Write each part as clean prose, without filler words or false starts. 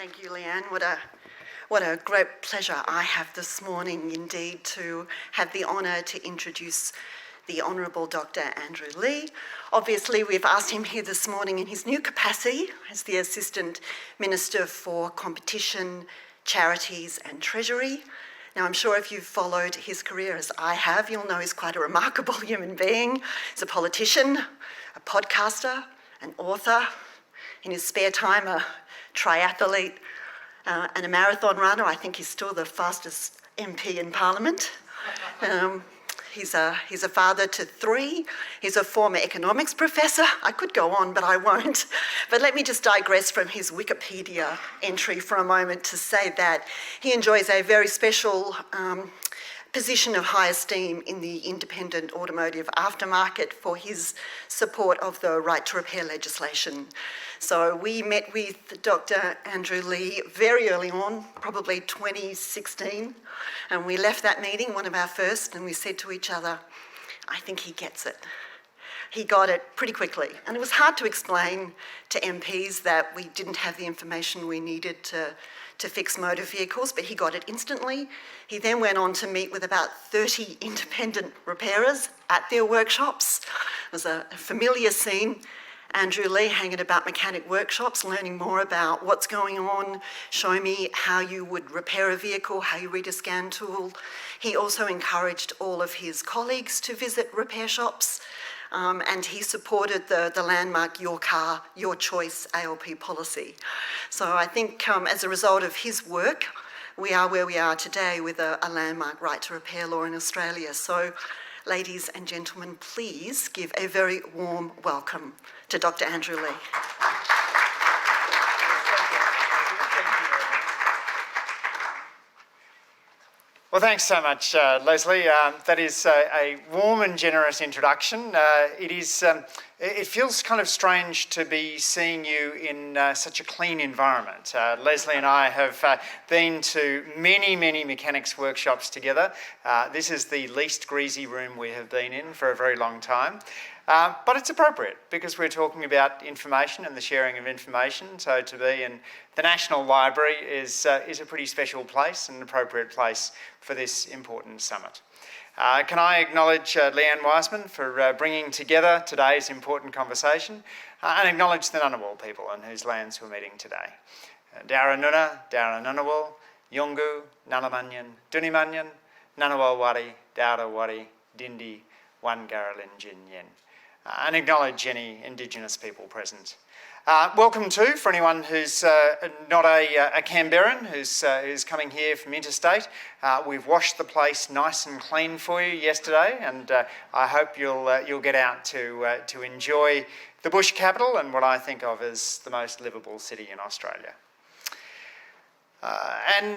Thank you, Leanne. What a great pleasure I have this morning indeed to have the honour to introduce the Honourable Dr. Andrew Leigh. Obviously, we've asked him here this morning in his new capacity as the Assistant Minister for Competition, Charities and Treasury. Now, I'm sure if you've followed his career as I have, you'll know he's quite a remarkable human being. He's a politician, a podcaster, an author, in his spare time a triathlete and a marathon runner. I think he's still the fastest MP in Parliament. He's a father to 3. He's a former economics professor. I could go on, but I won't. But let me just digress from his Wikipedia entry for a moment to say that he enjoys a very special position of high esteem in the independent automotive aftermarket for his support of the right to repair legislation. So we met with Dr. Andrew Leigh very early on, probably 2016, and we left that meeting, one of our first, and we said to each other, I think he gets it. He got it pretty quickly, and it was hard to explain to MPs that we didn't have the information we needed to fix motor vehicles, but he got it instantly. He then went on to meet with about 30 independent repairers at their workshops. It was a familiar scene. Andrew Leigh hanging about mechanic workshops, learning more about what's going on, showing me how you would repair a vehicle, how you read a scan tool. He also encouraged all of his colleagues to visit repair shops, and he supported the landmark Your Car, Your Choice ALP policy. So I think as a result of his work, we are where we are today with a landmark right to repair law in Australia. So ladies and gentlemen, please give a very warm welcome to Dr. Andrew Leigh. Well, thanks so much, Leslie. That is a warm and generous introduction. It feels kind of strange to be seeing you in such a clean environment. Leslie and I have been to many, many mechanics workshops together. This is the least greasy room we have been in for a very long time. But it's appropriate because we're talking about information and the sharing of information. So to be in the National Library is a pretty special place and an appropriate place for this important summit. Can I acknowledge Leanne Wiseman for bringing together today's important conversation and acknowledge the Ngunnawal people on whose lands we're meeting today. Dara Nuna, Dara Ngunnawal, Yungu, Nalamanyan, Dunimanyan, Ngunnawal Wari, Dara Wari, Dindi, Wangaralin Jin Yen. And acknowledge any Indigenous people present. Welcome too for anyone who's not a Canberran who's coming here from interstate. We've washed the place nice and clean for you yesterday, and I hope you'll get out to enjoy the bush capital and what I think of as the most livable city in Australia. I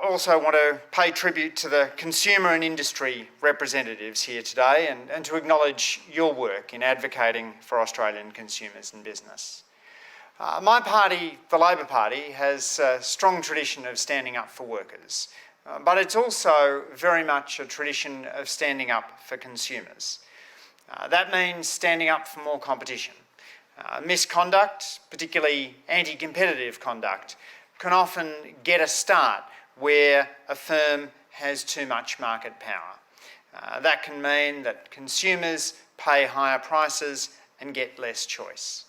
also want to pay tribute to the consumer and industry representatives here today and to acknowledge your work in advocating for Australian consumers and business. My party, the Labor Party, has a strong tradition of standing up for workers, but it's also very much a tradition of standing up for consumers. That means standing up for more competition. Misconduct, particularly anti-competitive conduct, can often get a start where a firm has too much market power. That can mean that consumers pay higher prices and get less choice.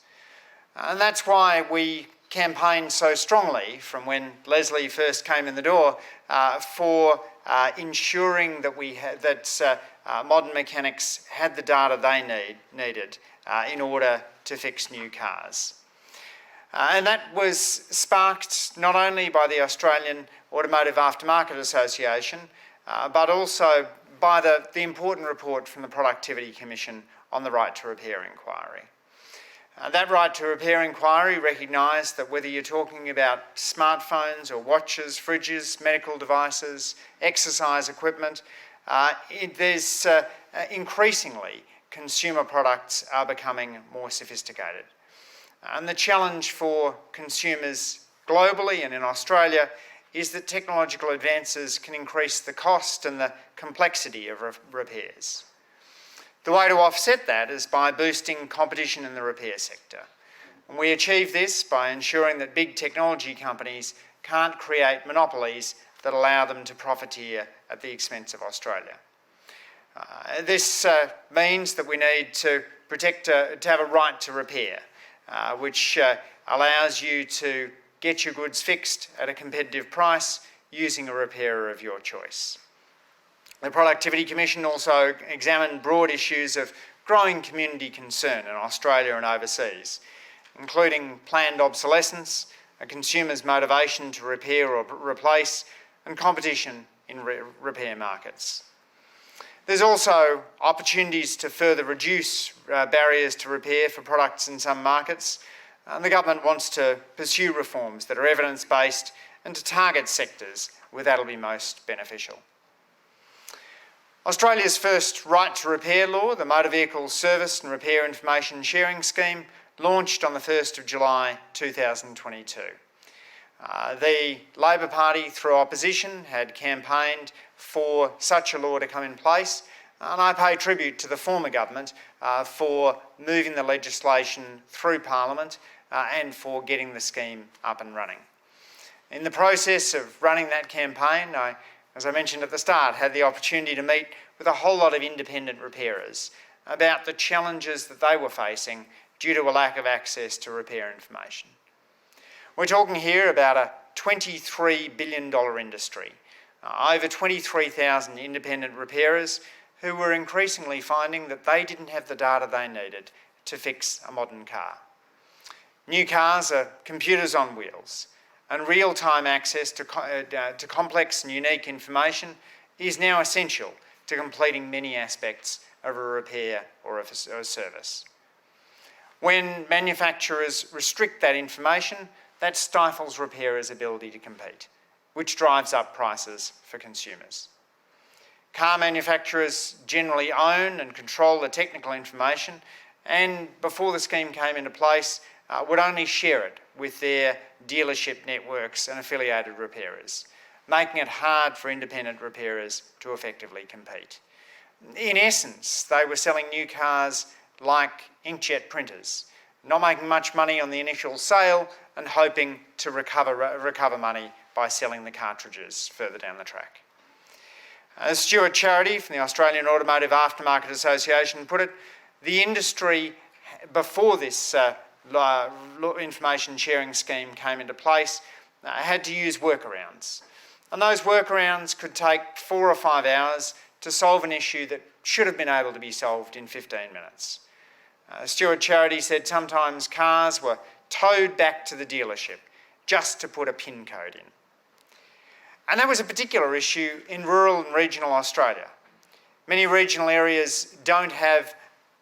And that's why we campaigned so strongly from when Leslie first came in the door for ensuring that modern mechanics had the data they needed in order to fix new cars. And that was sparked not only by the Australian Automotive Aftermarket Association, but also by the important report from the Productivity Commission on the Right to Repair inquiry. That Right to Repair inquiry recognised that whether you're talking about smartphones or watches, fridges, medical devices, exercise equipment, there's increasingly consumer products are becoming more sophisticated. And the challenge for consumers globally and in Australia is that technological advances can increase the cost and the complexity of repairs. The way to offset that is by boosting competition in the repair sector. And we achieve this by ensuring that big technology companies can't create monopolies that allow them to profiteer at the expense of Australia. This means that we need to have a right to repair, which allows you to get your goods fixed at a competitive price using a repairer of your choice. The Productivity Commission also examined broad issues of growing community concern in Australia and overseas, including planned obsolescence, a consumer's motivation to repair or replace, and competition in repair markets. There's also opportunities to further reduce barriers to repair for products in some markets, and the government wants to pursue reforms that are evidence-based and to target sectors where that'll be most beneficial. Australia's first right to repair law, the Motor Vehicle Service and Repair Information Sharing Scheme, launched on the 1st of July 2022. The Labor Party, through opposition, had campaigned for such a law to come in place, and I pay tribute to the former government for moving the legislation through Parliament and for getting the scheme up and running. In the process of running that campaign, as I mentioned at the start, had the opportunity to meet with a whole lot of independent repairers about the challenges that they were facing due to a lack of access to repair information. We're talking here about a $23 billion industry, over 23,000 independent repairers who were increasingly finding that they didn't have the data they needed to fix a modern car. New cars are computers on wheels, and real-time access to complex and unique information is now essential to completing many aspects of a repair or a service. When manufacturers restrict that information, that stifles repairers' ability to compete, which drives up prices for consumers. Car manufacturers generally own and control the technical information, and before the scheme came into place, would only share it with their dealership networks and affiliated repairers, making it hard for independent repairers to effectively compete. In essence, they were selling new cars like inkjet printers, not making much money on the initial sale and hoping to recover money by selling the cartridges further down the track. As Stuart Charity from the Australian Automotive Aftermarket Association put it, the industry before this information sharing scheme came into place had to use workarounds. And those workarounds could take 4 or 5 hours to solve an issue that should have been able to be solved in 15 minutes. Stuart Charity said sometimes cars were towed back to the dealership just to put a PIN code in. And that was a particular issue in rural and regional Australia. Many regional areas don't have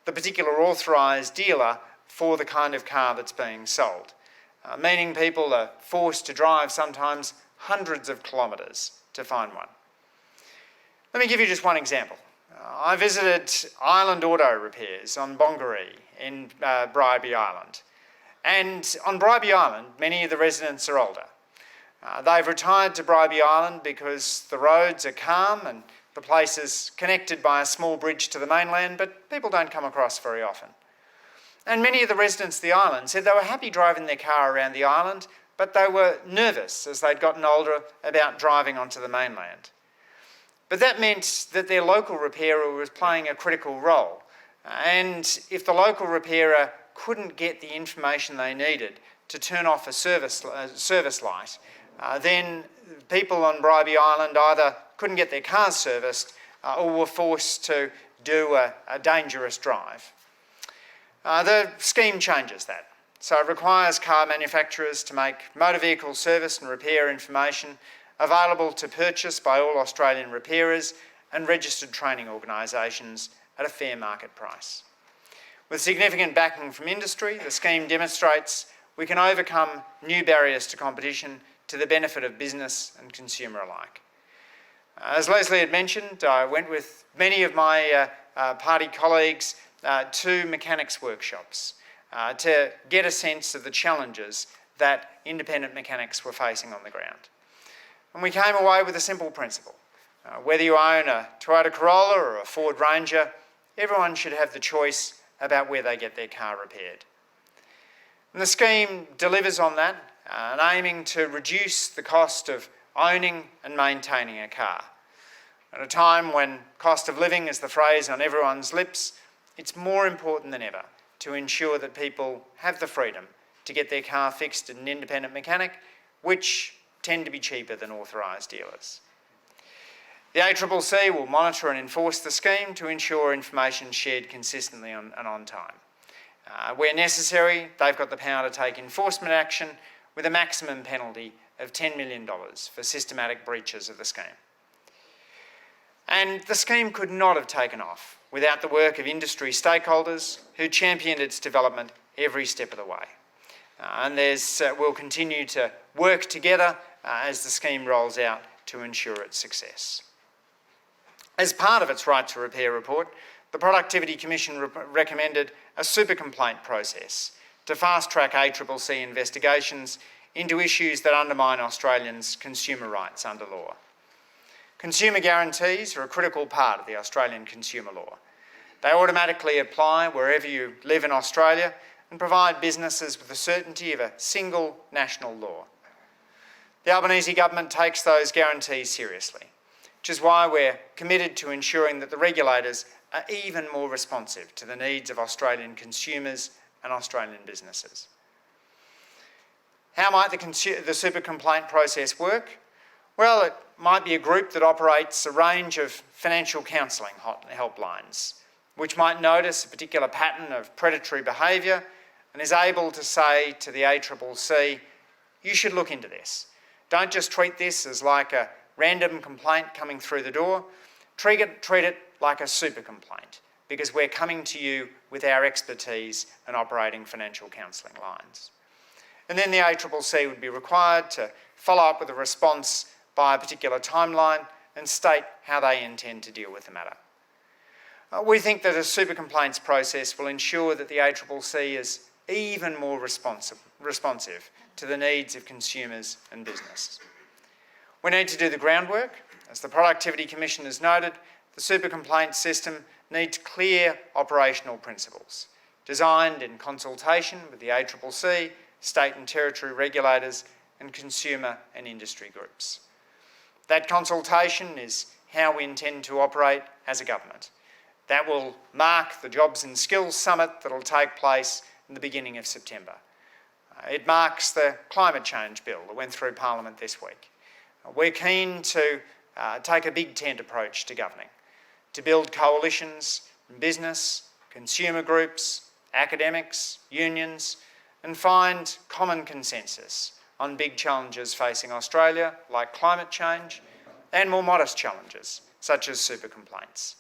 the particular authorised dealer for the kind of car that's being sold, meaning people are forced to drive sometimes hundreds of kilometres to find one. Let me give you just one example. I visited Island Auto Repairs on Bongaree in Bribie Island. And on Bribie Island, many of the residents are older. They've retired to Bribie Island because the roads are calm and the place is connected by a small bridge to the mainland, but people don't come across very often. And many of the residents of the island said they were happy driving their car around the island, but they were nervous as they'd gotten older about driving onto the mainland. But that meant that their local repairer was playing a critical role. And if the local repairer couldn't get the information they needed to turn off a service light, then people on Bribie Island either couldn't get their cars serviced or were forced to do a dangerous drive. The scheme changes that. So it requires car manufacturers to make motor vehicle service and repair information available to purchase by all Australian repairers and registered training organisations at a fair market price. With significant backing from industry, the scheme demonstrates we can overcome new barriers to competition to the benefit of business and consumer alike. As Leslie had mentioned, I went with many of my party colleagues to mechanics workshops to get a sense of the challenges that independent mechanics were facing on the ground. And we came away with a simple principle. Whether you own a Toyota Corolla or a Ford Ranger, everyone should have the choice about where they get their car repaired. And the scheme delivers on that, and aiming to reduce the cost of owning and maintaining a car. At a time when cost of living is the phrase on everyone's lips, it's more important than ever to ensure that people have the freedom to get their car fixed at an independent mechanic, which tend to be cheaper than authorised dealers. The ACCC will monitor and enforce the scheme to ensure information is shared consistently and on time. Where necessary, they've got the power to take enforcement action with a maximum penalty of $10 million for systematic breaches of the scheme. And the scheme could not have taken off without the work of industry stakeholders who championed its development every step of the way. We'll continue to work together as the scheme rolls out to ensure its success. As part of its Right to Repair report, the Productivity Commission recommended a super complaint process to fast-track ACCC investigations into issues that undermine Australians' consumer rights under law. Consumer guarantees are a critical part of the Australian consumer law. They automatically apply wherever you live in Australia and provide businesses with the certainty of a single national law. The Albanese government takes those guarantees seriously, which is why we're committed to ensuring that the regulators are even more responsive to the needs of Australian consumers and Australian businesses. How might the super complaint process work? Well, it might be a group that operates a range of financial counselling helplines, which might notice a particular pattern of predatory behaviour and is able to say to the ACCC, you should look into this. Don't just treat this as like a random complaint coming through the door. Treat it like a super complaint, because we're coming to you with our expertise and operating financial counselling lines. And then the ACCC would be required to follow up with a response by a particular timeline and state how they intend to deal with the matter. We think that a super complaints process will ensure that the ACCC is even more responsive to the needs of consumers and business. We need to do the groundwork. As the Productivity Commission has noted, the super complaints system needs clear operational principles, designed in consultation with the ACCC, state and territory regulators, and consumer and industry groups. That consultation is how we intend to operate as a government. That will mark the Jobs and Skills Summit that will take place in the beginning of September. It marks the climate change bill that went through Parliament this week. We're keen to take a big tent approach to governing, to build coalitions in business, consumer groups, academics, unions, and find common consensus on big challenges facing Australia, like climate change, and more modest challenges, such as super complaints.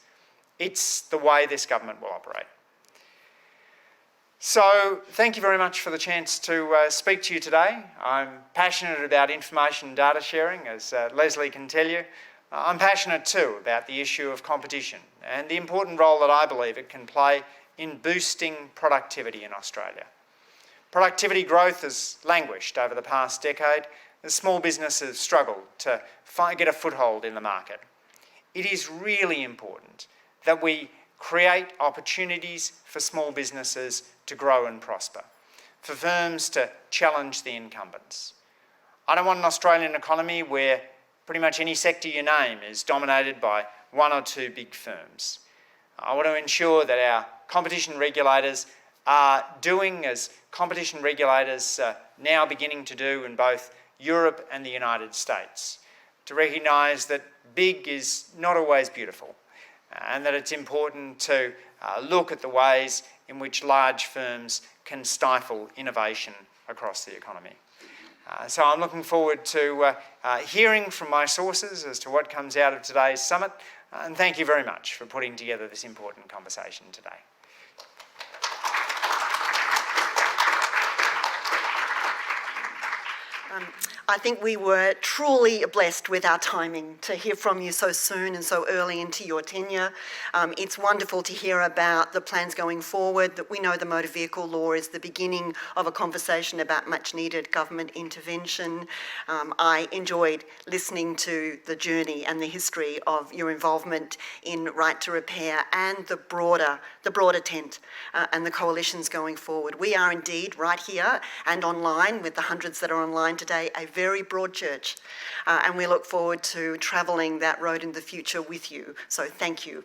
It's the way this government will operate. So, thank you very much for the chance to speak to you today. I'm passionate about information and data sharing, as Leslie can tell you. I'm passionate too about the issue of competition and the important role that I believe it can play in boosting productivity in Australia. Productivity growth has languished over the past decade as small businesses struggle to get a foothold in the market. It is really important that we create opportunities for small businesses to grow and prosper, for firms to challenge the incumbents. I don't want an Australian economy where pretty much any sector you name is dominated by one or two big firms. I want to ensure that our competition regulators are doing as competition regulators are now beginning to do in both Europe and the United States, to recognise that big is not always beautiful, and that it's important to look at the ways in which large firms can stifle innovation across the economy. So I'm looking forward to hearing from my sources as to what comes out of today's summit, and thank you very much for putting together this important conversation today. I think we were truly blessed with our timing to hear from you so soon and so early into your tenure. It's wonderful to hear about the plans going forward, that we know the motor vehicle law is the beginning of a conversation about much needed government intervention. I enjoyed listening to the journey and the history of your involvement in Right to Repair and the broader tent and the coalitions going forward. We are indeed right here and online with the hundreds that are online today, a very broad church, and we look forward to travelling that road in the future with you. So thank you.